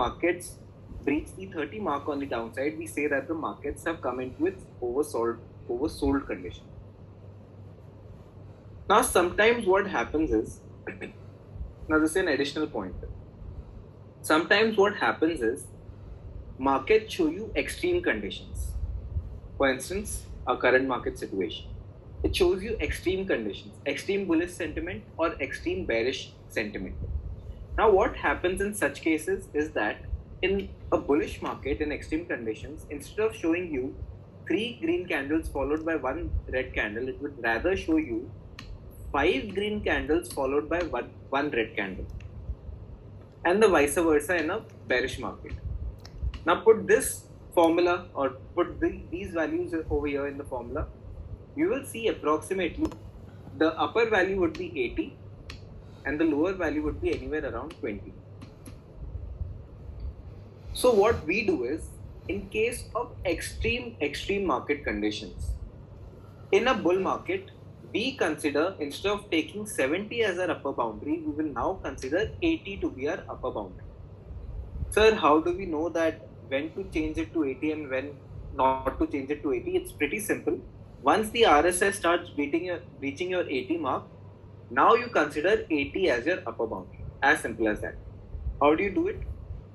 markets breach the 30 mark on the downside, we say that the markets have come into its oversold condition. Now, sometimes what happens is, now this is an additional point. Sometimes what happens is, markets show you extreme conditions. For instance, our current market situation. It shows you extreme conditions, extreme bullish sentiment or extreme bearish sentiment. Now, what happens in such cases is that in a bullish market in extreme conditions, instead of showing you 3 green candles followed by 1 red candle, it would rather show you 5 green candles followed by one red candle, and the vice versa in a bearish market. Now put this formula or put these values over here in the formula. You will see approximately the upper value would be 80 and the lower value would be anywhere around 20. So what we do is, in case of extreme market conditions, in a bull market, we consider, instead of taking 70 as our upper boundary, we will now consider 80 to be our upper boundary. Sir, how do we know that when to change it to 80 and when not to change it to 80? It's pretty simple. Once the RSI starts reaching your 80 mark, now you consider 80 as your upper boundary. As simple as that. How do you do it?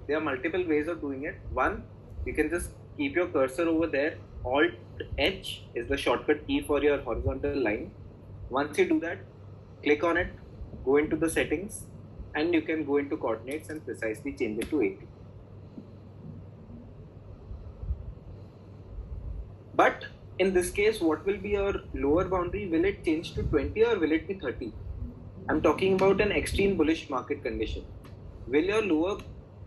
There are multiple ways of doing it. One, you can just keep your cursor over there. Alt H is the shortcut key for your horizontal line. Once you do that, click on it, go into the settings, and you can go into coordinates and precisely change it to 80. But in this case, what will be your lower boundary? Will it change to 20 or will it be 30? I'm talking about an extreme bullish market condition. Will your lower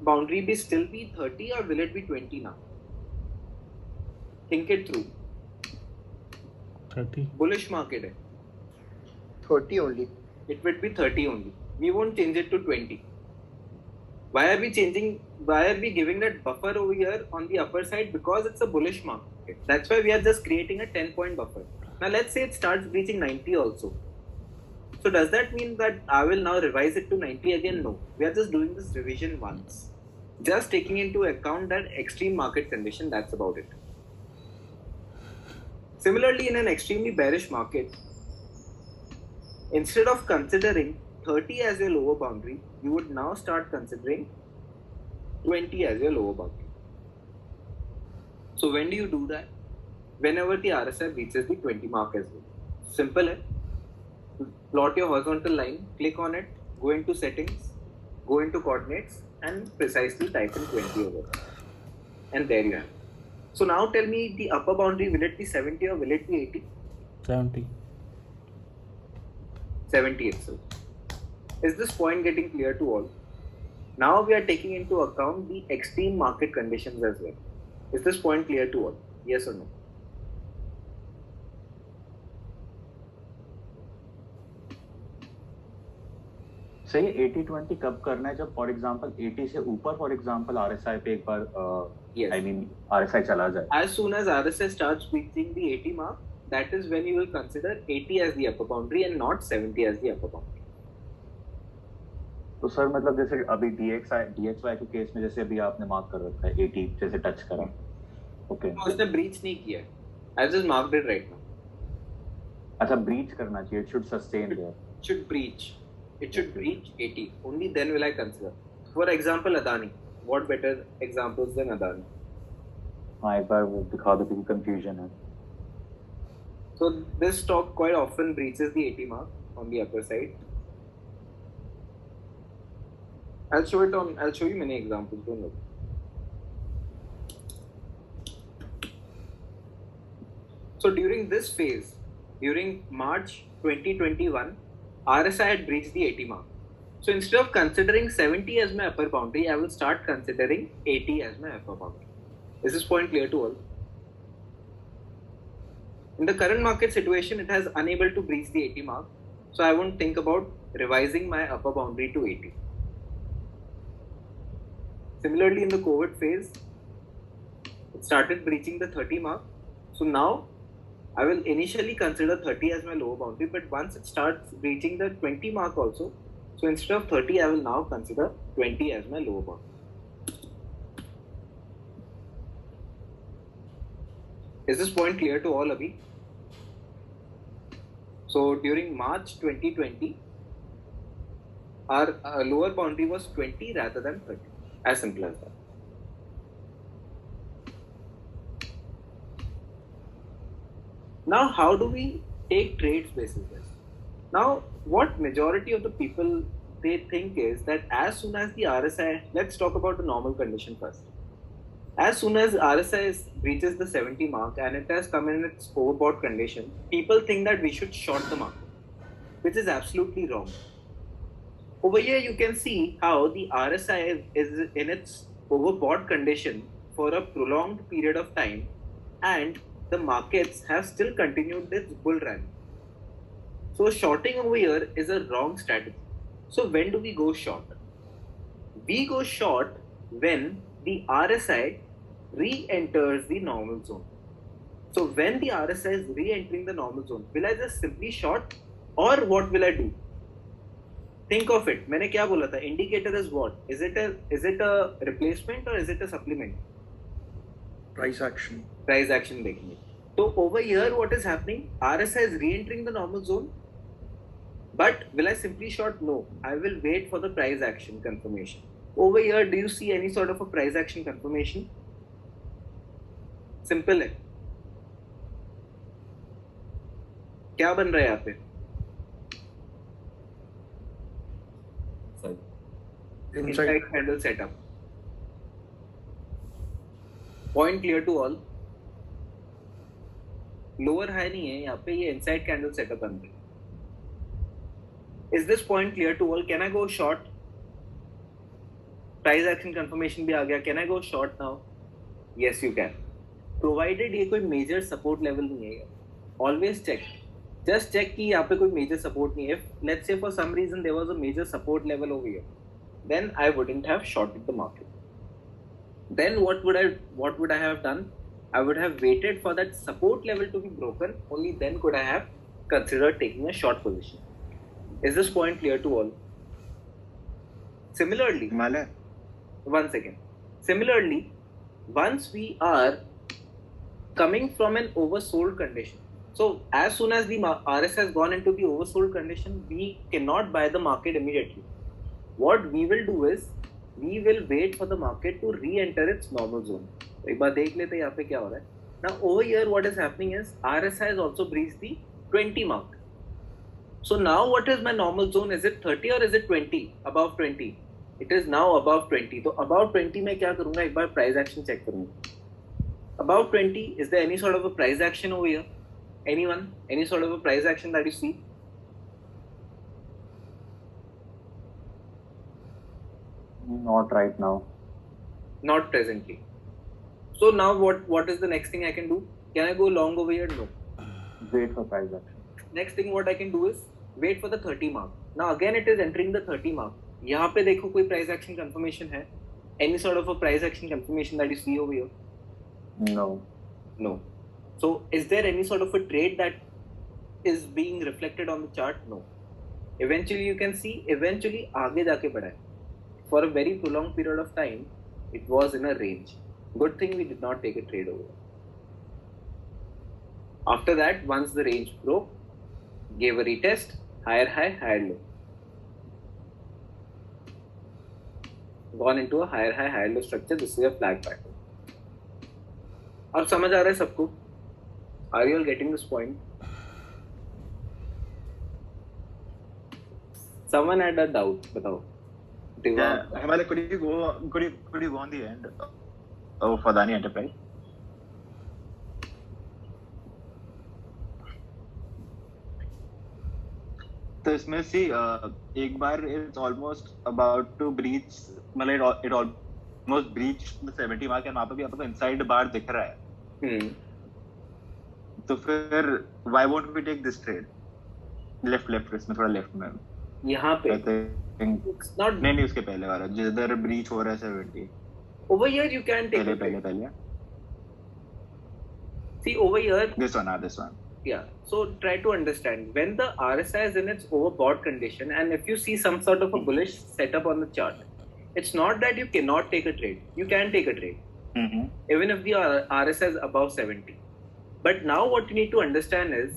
boundary still be 30 or will it be 20 now? Think it through. 30. Bullish market hai. 30 only. It would be 30 only. We won't change it to 20. Why are we giving that buffer over here on the upper side? Because it's a bullish market. That's why we are just creating a 10-point buffer. Now let's say it starts breaching 90 also. So does that mean that I will now revise it to 90 again? No. We are just doing this revision once. Just taking into account that extreme market condition, that's about it. Similarly, in an extremely bearish market, instead of considering 30 as your lower boundary, you would now start considering 20 as your lower boundary. So when do you do that? Whenever the RSI reaches the 20 mark as well. Simple, eh? Plot your horizontal line, click on it, go into settings, go into coordinates, and precisely type in 20 over there. And there you have it. So now tell me, the upper boundary, will it be 70 or will it be 80? 70. 70 itself. Is this point getting clear to all? Now we are taking into account the extreme market conditions as well. Is this point clear to all? Yes or no? सही 80-20 कब करना है जब for example 80 से ऊपर for example RSI पे एक बार I mean RSI चला जाए. As soon as RSI starts reaching the 80 mark, that is when you will consider 80 as the upper boundary and not 70 as the upper boundary. तो sir मतलब जैसे अभी DXY के case में जैसे अभी आपने मार्क कर रखा है 80 जैसे टच करा. ओके. उसने ब्रीच नहीं किया. I just marked it right now. अच्छा ब्रीच करना चाहिए. It should sustain there. Should breach. It should breach 80. Only then will I consider. For example, Adani. What better examples than Adani? हाँ एक बार वो दिखा दो क्योंकि confusion है. So this stock quite often breaches the 80 mark on the upper side. I'll show you many examples. Don't look. So during this phase, during March 2021, RSI had breached the 80 mark. So instead of considering 70 as my upper boundary, I will start considering 80 as my upper boundary. Is this point clear to all? In the current market situation, it has unable to breach the 80 mark. So I won't think about revising my upper boundary to 80. Similarly, in the COVID phase, it started breaching the 30 mark. So now I will initially consider 30 as my lower boundary, but once it starts breaching the 20 mark also, so instead of 30, I will now consider 20 as my lower boundary. Is this point clear to all, Abhi? So during March 2020, our lower boundary was 20 rather than 30. As simple as that. Now, how do we take trades basis this? Now, what majority of the people they think is that as soon as the RSI, let's talk about the normal condition first. As soon as RSI reaches the 70 mark and it has come in its overbought condition, people think that we should short the market, which is absolutely wrong. Over here, you can see how the RSI is in its overbought condition for a prolonged period of time, and the markets have still continued this bull run. So shorting over here is a wrong strategy. So when do we go short? We go short when the RSI re-enters the normal zone. So when the RSI is re-entering the normal zone, will I just simply short or what will I do? Think of it. मैंने क्या बोला था? Indicator is what? Is it a replacement or is it a supplement? Price action. Price action देखेंगे. So over here, what is happening? RSI is re-entering the normal zone. But will I simply short? No. I will wait for the price action confirmation. Over here, do you see any sort of a price action confirmation? Simple है. क्या बन रहा है यहाँ पे? Inside candle setup. Point clear to all. Lower high नहीं है यहाँ पे, ये inside candle setup बन रहा है. Is this point clear to all? Can I go short? Price action confirmation भी आ गया. Can I go short now? Yes, you can. Provided ये कोई major support level नहीं है. Always check. Just check कि यहाँ पे कोई major support नहीं है. If let's say for some reason there was a major support level over here, then I wouldn't have shorted the market. Then what would I have done? I would have waited for that support level to be broken. Only then could I have considered taking a short position. Is this point clear to all? Similarly, one second. Similarly, once we are coming from an oversold condition, so as soon as the RS has gone into the oversold condition, we cannot buy the market immediately. What we will do is, we will wait for the market to re-enter its normal zone. एक बार देख लेते हैं यहाँ पे क्या हो रहा है. Now over here, what is happening is RSI has also breached the 20 mark. So now what is my normal zone? Is it 30 or is it 20? Above 20. It is now above 20. तो above 20 में क्या करूँगा? एक बार price action check करूँगा. Above 20, is there any sort of a price action over here? Anyone? Any sort of a price action that you see? Not right now. Not presently. So now what is the next thing I can do? Can I go long over here? No. Wait for price action. Next thing what I can do is wait for the 30 mark. Now again it is entering the 30 mark. यहाँ पे देखो कोई price action confirmation है? Any sort of a price action confirmation that you see over here? No. No. So is there any sort of a trade that is being reflected on the chart? No. Eventually you can see, eventually आगे जाके बढ़ा है. For a very prolonged period of time, it was in a range. Good thing we did not take a trade over. After that, once the range broke, gave a retest, higher high, higher low. Gone into a higher high, higher low structure. This is a flag pattern. अब समझ आ रहा है सबको? Are you all getting this point? Someone had a doubt. बताओ. Yeah, Himalaya, could you go on the end of Adani Enterprise? तो इसमें सी एक बार it's almost about to breach, मतलब it almost breached the 70 mark, and वहाँ पे भी आपको inside bar दिख रहा है. तो फिर why won't we take this trade? Left इसमें थोड़ा left में. यहाँ पे नहीं उसके पहले वाला जिधर ब्रीच हो रहा है 70. Over here you can take पहले. See over here. This one. Yeah. So try to understand when the RSI is in its overbought condition, and if you see some sort of a bullish setup on the chart, it's not that you cannot take a trade. You can take a trade. Even if the RSI is above 70. But now what you need to understand is,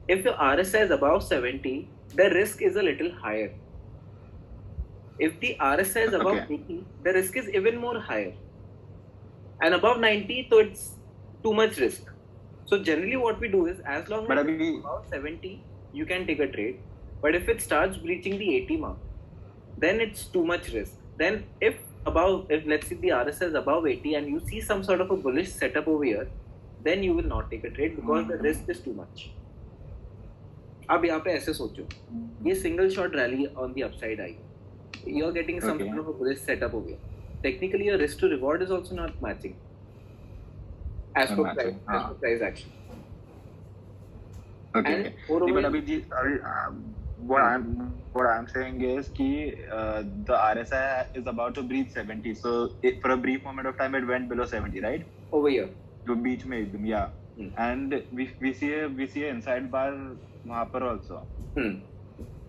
if your RSI is above 70, the risk is a little higher. If the RSI is above 80, the risk is even more higher. And above 90, so it's too much risk. So generally what we do is, as long as it's above 70, you can take a trade. But if it starts breaching the 80 mark, then it's too much risk. Then if let's say the RSI is above 80 and you see some sort of a bullish setup over here, then you will not take a trade because the risk is too much. अब यहाँ पे ऐसे सोचो, ये single shot rally on the upside I, you're getting some sort of a bullish setup over here. Technically, your risk to reward is also not matching as per price action. Okay. What I'm saying is that the RSI is about to breach 70. So for a brief moment of time, it went below 70, right? Over here. To beach में एकदम, yeah. And we see a inside bar वहाँ पर also.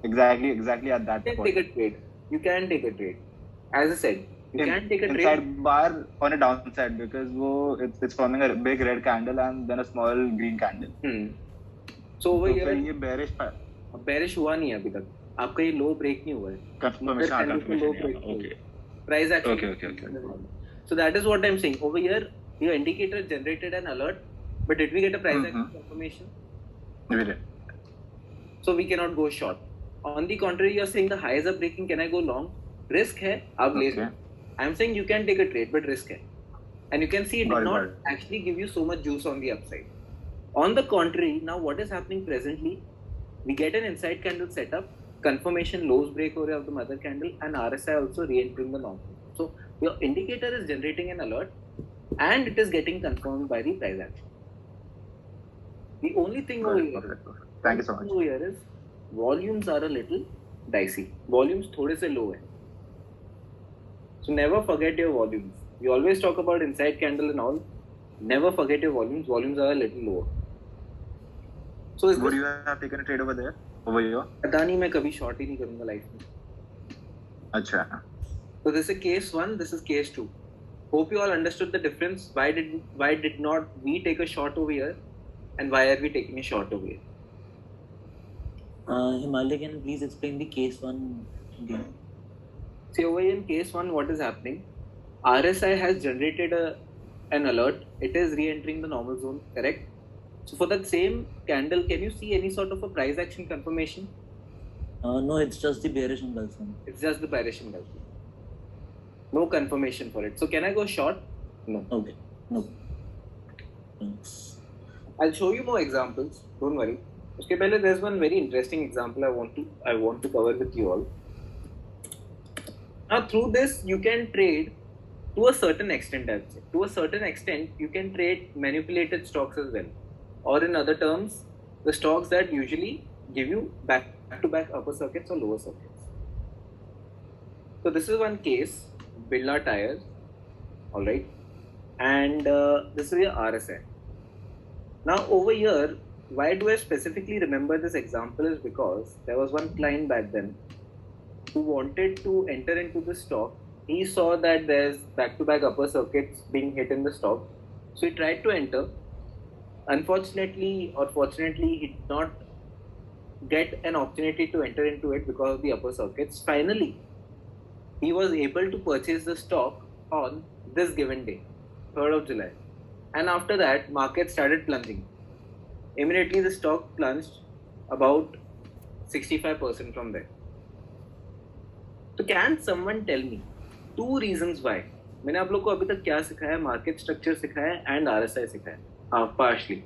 Exactly at that point. You can take a trade. As I said, you can take a trade. Inside bar on a downside because it's forming a big red candle and then a small green candle. So over here, ये bearish हुआ नहीं है अभी तक. आपका ये low break नहीं हुआ है. Confirmation. Okay. Price action. Okay. So that is what I'm saying. Over here, your indicator generated an alert, but did we get a price action confirmation? We did. So we cannot go short. On the contrary, you're saying the highs are breaking, can I go long? Risk hai, aap le lo. I'm saying you can take a trade, but risk hai. And you can see it did not actually give you so much juice on the upside. On the contrary, now what is happening presently, we get an inside candle setup, confirmation lows break over of the mother candle, and RSI also re-entering the normal. So your indicator is generating an alert and it is getting confirmed by the price action. The only thing over here, thank you so much. Over here is volumes are a little dicey. Volumes थोड़े से low है. So never forget your volumes. We always talk about inside candle and all. Never forget your volumes. Volumes are a little lower. So would you have taken a trade over there? Over here? पता नहीं मैं कभी short ही नहीं करूँगा life में. अच्छा. So this is case 1. This is case 2. Hope you all understood the difference. Why did not we take a short over here, and why are we taking a short over here? Himalaya, can you please explain the case 1 again? See, over here in case 1, what is happening? RSI has generated an alert. It is re-entering the normal zone, correct? So for that same candle, can you see any sort of a price action confirmation? No, it's just the bearish engulfing. It's just the bearish engulfing. No confirmation for it. So can I go short? No. Okay. No. Thanks. I'll show you more examples. Don't worry. Okay, Pehले, there's one very interesting example I want to cover with you all. Now through this, you can trade to a certain extent, I'd say. To a certain extent, you can trade manipulated stocks as well. Or in other terms, the stocks that usually give you back-to-back upper circuits or lower circuits. So this is one case, Birla Tyres, alright. And this is your RSI. Now over here, why do I specifically remember this example is because there was one client back then who wanted to enter into the stock. He saw that there's back-to-back upper circuits being hit in the stock. So he tried to enter. Unfortunately or fortunately, he did not get an opportunity to enter into it because of the upper circuits. Finally, he was able to purchase the stock on this given day, 3rd of July. And after that, market started plunging. Immediately, the stock plunged about 65% from there. So can someone tell me 2 reasons why? मैंने आप लोग को अभी तक क्या सिखाया है? Market structure सिखाया है and RSI सिखाया है, partially.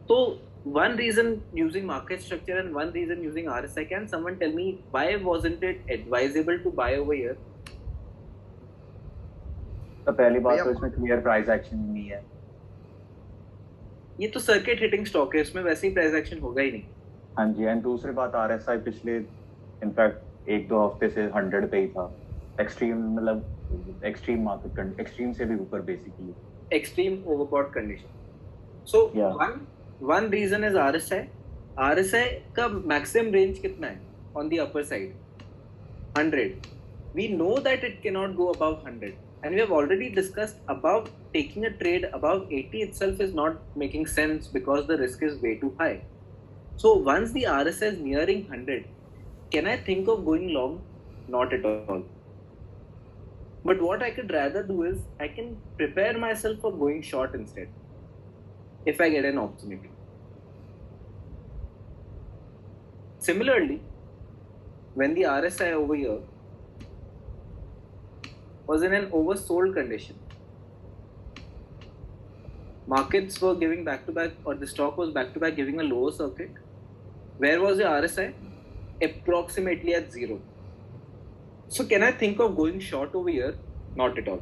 So one reason using market structure and one reason using RSI. Can someone tell me why wasn't it advisable to buy over here? तो पहली बात तो इसमें क्लियर प्राइस एक्शन नहीं है. ये तो सर्किट हिटिंग स्टॉक है, इसमें वैसे ही प्राइस एक्शन होगा ही नहीं. हाँ जी. एंड दूसरी बात, RSI पिछले इनफैक्ट 1-2 हफ्ते से 100 पे ही था. एक्सट्रीम मतलब एक्सट्रीम मार्केट एक्सट्रीम से भी ऊपर basically. Extreme overbought condition. So one reason is RSI. RSI का maximum range कितना है on the upper side? 100. We know that it cannot go above 100. And we have already discussed above taking a trade above 80 itself is not making sense because the risk is way too high. So once the RSI is nearing 100, can I think of going long? Not at all. But what I could rather do is I can prepare myself for going short instead if I get an opportunity. Similarly, when the RSI over here was in an oversold condition, markets were giving back to back, or the stock was back to back giving a lower circuit. Where was the RSI? Approximately at 0. So can I think of going short over here? Not at all.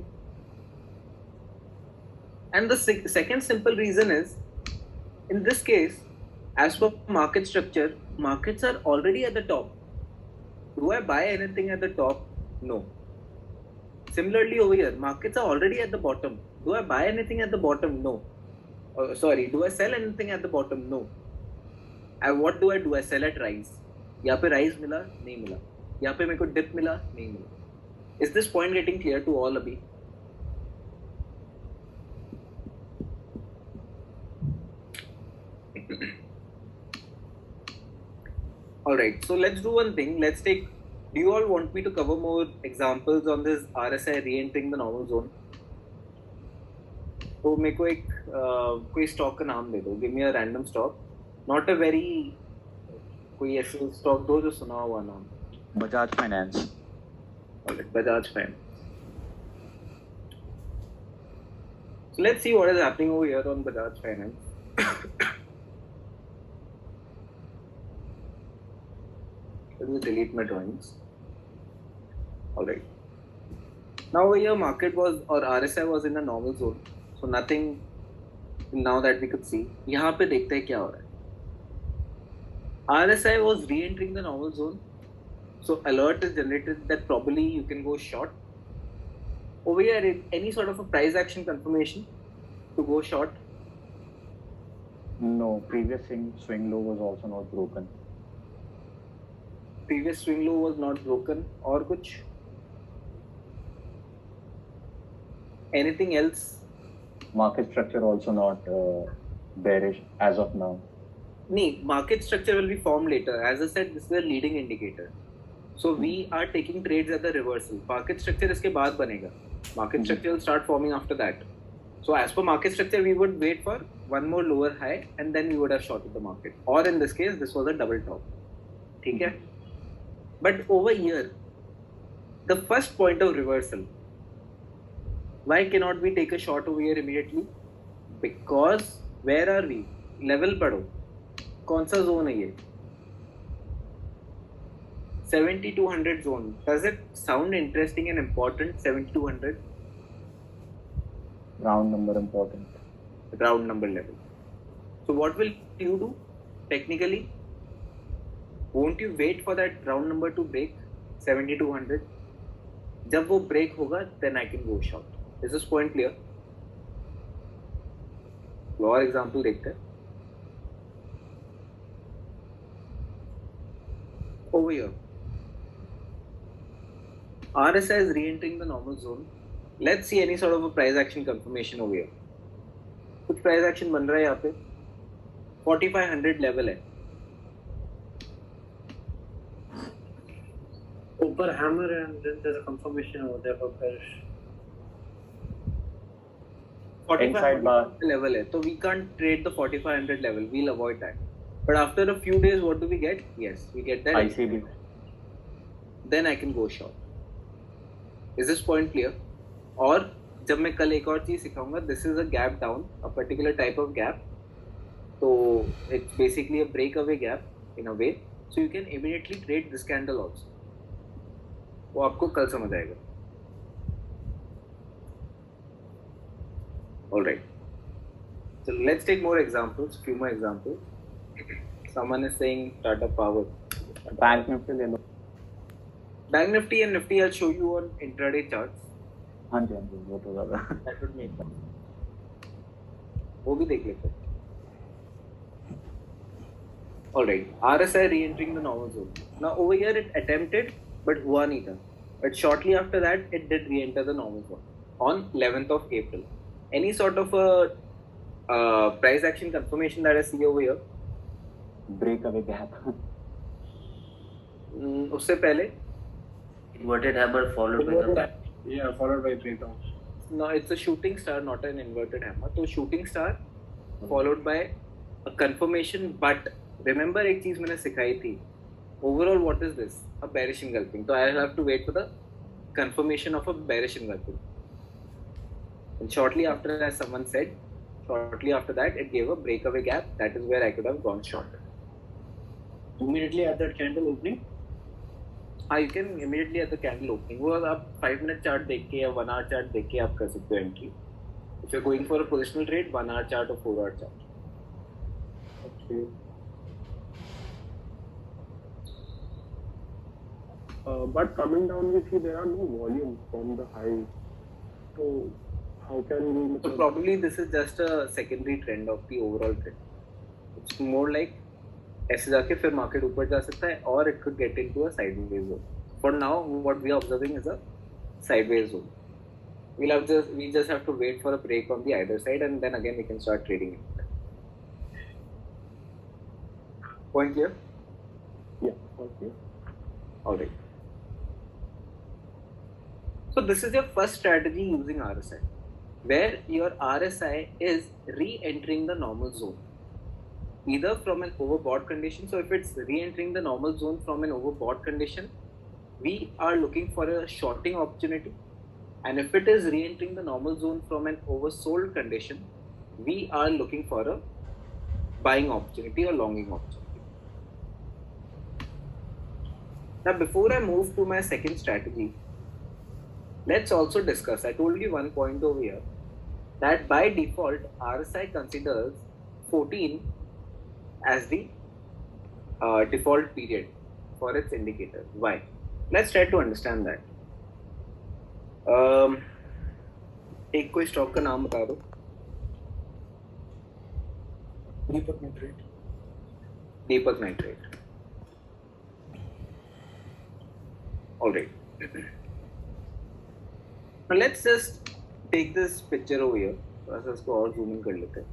And the second simple reason is, in this case, as per market structure, markets are already at the top. Do I buy anything at the top? No. Similarly over here, markets are already at the bottom. Do I buy anything at the bottom? No. Do I sell anything at the bottom? No. What do? I sell at rise. यहाँ पे rise मिला नहीं मिला, यहाँ पे मेरे को dip मिला नहीं मिला. Is this point getting clear to all अभी? Alright, so let's do one thing. Let's take. Do you all want me to cover more examples on this RSI re-entering the normal zone? तो मेरे को एक कोई stock का नाम दे दो. Give me a random stock. Not a very कोई ऐसे स्टॉक दो जो सुना हुआ नाम. Bajaj Finance. Alright, Bajaj Finance. So let's see what is happening over here on Bajaj Finance. Let me delete my drawings. Alright. Now over here market was, or RSI was in a normal zone. So nothing now that we could see. यहाँ पे देखते हैं क्या हो रहा है. RSI was re-entering the normal zone. So alert is generated that probably you can go short. Over here, any sort of a price action confirmation to go short? No, previous swing low was also not broken. Previous swing low was not broken. और कुछ? Anything else? Market structure also not bearish as of now. No, market structure will be formed later. As I said, this is a leading indicator. So we are taking trades at the reversal. Market structure इसके बाद बनेगा. Market structure will start forming after that. So as per market structure, we would wait for one more lower high and then we would have shorted the market. Or in this case, this was a double top. ठीक है? But over here, the first point of reversal, why cannot we take a short over here immediately? Because where are we? Level पढ़ो. कौन सा zone है ये? 7200 zone. Does it sound interesting and important? 7200. Round number important. Round number level. So what will you do? Technically, won't you wait for that round number to break 7200? जब वो break होगा, then I can go short. Is this point clear? और example देखते हैं. Over here, RSI is re-entering the normal zone. Let's see any sort of a price action confirmation over here. कुछ price action बन रहा है यहाँ पे. 4500 level है. ऊपर hammer and then there's a confirmation over there for bearish. 4500 level है. So we can't trade the 4500 level. We'll avoid that. But after a few days, what do we get? Yes, we get that. ICB. Then I can go short. Is this point clear? और जब मैं कल एक और चीज सिखाऊंगा, this is a gap down, a particular type of gap. So it's basically a breakaway gap in a way. So you can immediately trade this candle also. वो आपको कल समझ आएगा. All right. So let's take more examples. Few more examples. Someone is saying Tata Power. Bank Nifty ले लो. Bank Nifty and Nifty I'll show you on intraday charts. हाँ जी वो तो ज़्यादा. That would make sense. वो भी देख लेते हैं. Alright, RSI re-entering the normal zone. Now over here it attempted, but हुआ नहीं था. But shortly after that, it did re-enter the normal zone. on 11th of April. Any sort of a price action confirmation that I see over here? Breakaway gap. उससे पहले? Inverted hammer followed by the back. Yeah, followed by breakdown. No, it's a shooting star, not an inverted hammer. So shooting star followed by a confirmation. But remember, एक चीज मैंने सिखाई थी. Overall, what is this? A bearish engulfing. So I have to wait for the confirmation of a bearish engulfing. And shortly after, as someone said, shortly after that, it gave a breakaway gap. That is where I could have gone short. Immediately at that candle opening? You can immediately at the candle opening. वो आप 5-minute chart देख के या 1-hour chart देख के आप कर सकते हो entry. If you're going for a positional trade, 1-hour chart or 4-hour chart. Okay. But coming down, we see there are no volumes from the high. So how can we? So probably this is just a secondary trend of the overall trend. It's more like ऐसे जाके फिर market ऊपर जा सकता है or it could get into a sideways zone. For now, what we are observing is a sideways zone. We just have to wait for a break on the either side and then again we can start trading it. Point clear? Yeah. Okay. Alright. So this is your first strategy using RSI, where your RSI is re-entering the normal zone, either from an overbought condition. So if it's re-entering the normal zone from an overbought condition, we are looking for a shorting opportunity. And if it is re-entering the normal zone from an oversold condition, we are looking for a buying opportunity or longing opportunity. Now, before I move to my second strategy, let's also discuss, I told you one point over here, that by default, RSI considers 14 as the default period for its indicator. Why? Let's try to understand that. एक कोई stock का नाम बता दो. Deepak Nitrite. Deepak Nitrite. All right. Now let's just take this picture over here. थोड़ा इसको और zoom in कर लेते हैं.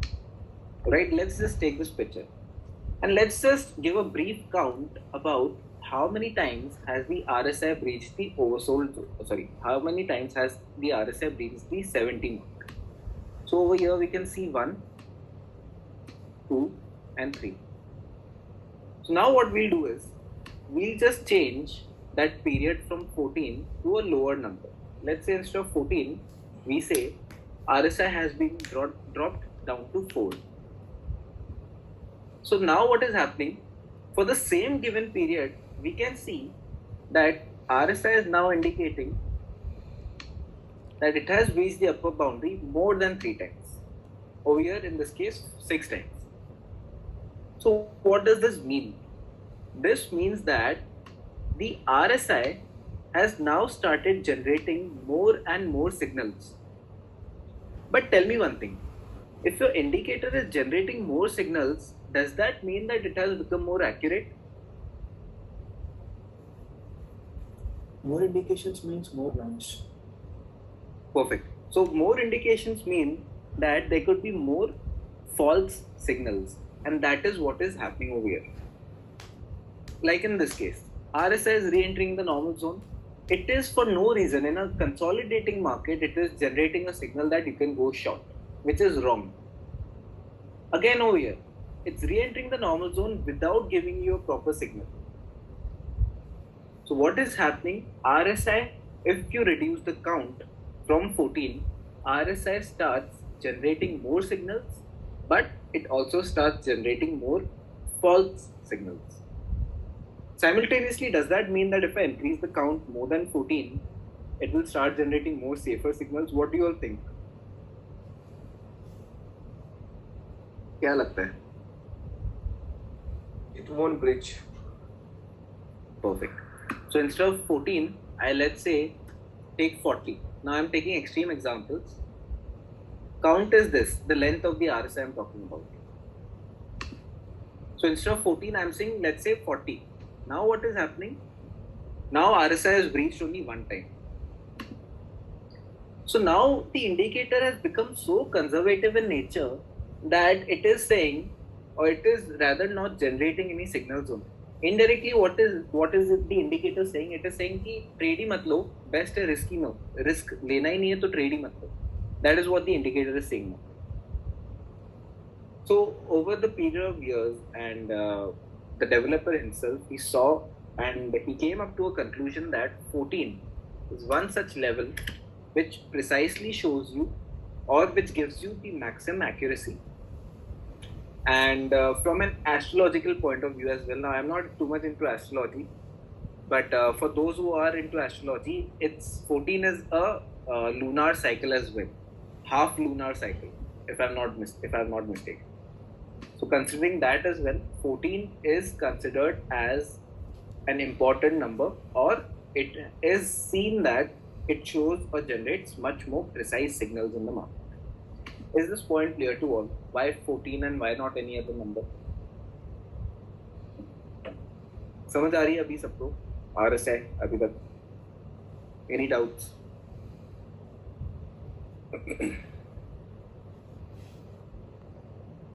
Right? Let's just take this picture and let's just give a brief count about how many times has the RSI breached the oversold. How many times has the RSI breached the 70 mark? So over here we can see 1, 2, and 3. So now what we'll do is we'll just change that period from 14 to a lower number. Let's say instead of 14, we say RSI has been dropped down to 4. So now what is happening? For the same given period, we can see that RSI is now indicating that it has reached the upper boundary more than 3 times. Over here, in this case, 6 times. So what does this mean? This means that the RSI has now started generating more and more signals. But tell me one thing, if your indicator is generating more signals, does that mean that it has become more accurate? More indications means more lines. Perfect. So more indications mean that there could be more false signals, and that is what is happening over here. Like in this case, RSI is re-entering the normal zone. It is for no reason. In a consolidating market, it is generating a signal that you can go short, which is wrong. Again over here, it's re-entering the normal zone without giving you a proper signal. So what is happening? RSI, if you reduce the count from 14, RSI starts generating more signals, but it also starts generating more false signals. Simultaneously, does that mean that if I increase the count more than 14, it will start generating more safer signals? What do you all think? क्या लगता है? It won't breach. Perfect. So instead of 14, I let's say take 40. Now I'm taking extreme examples. Count is this, the length of the RSI I'm talking about. So instead of 14, I'm saying let's say 40. Now what is happening? Now RSI has breached only one time. So now the indicator has become so conservative in nature that it is saying, or it is rather not generating any signals only. Indirectly, what is the indicator saying? It is saying कि trade ही मत लो, best है risk ही लो, risk लेना ही नहीं है तो trade ही मत लो. That is what the indicator is saying now. So over the period of years, and the developer himself, he saw and he came up to a conclusion that 14 is one such level which precisely shows you, or which gives you the maximum accuracy. And from an astrological point of view as well, now I'm not too much into astrology, but for those who are into astrology, it's 14 is a lunar cycle as well, half lunar cycle, if I'm not mistaken. So considering that as well, 14 is considered as an important number, or it is seen that it shows or generates much more precise signals in the market. Is this point clear to all? Why 14 and why not any other number? समझ आ रही है अभी सबको? RS है अभी तक? Any doubts?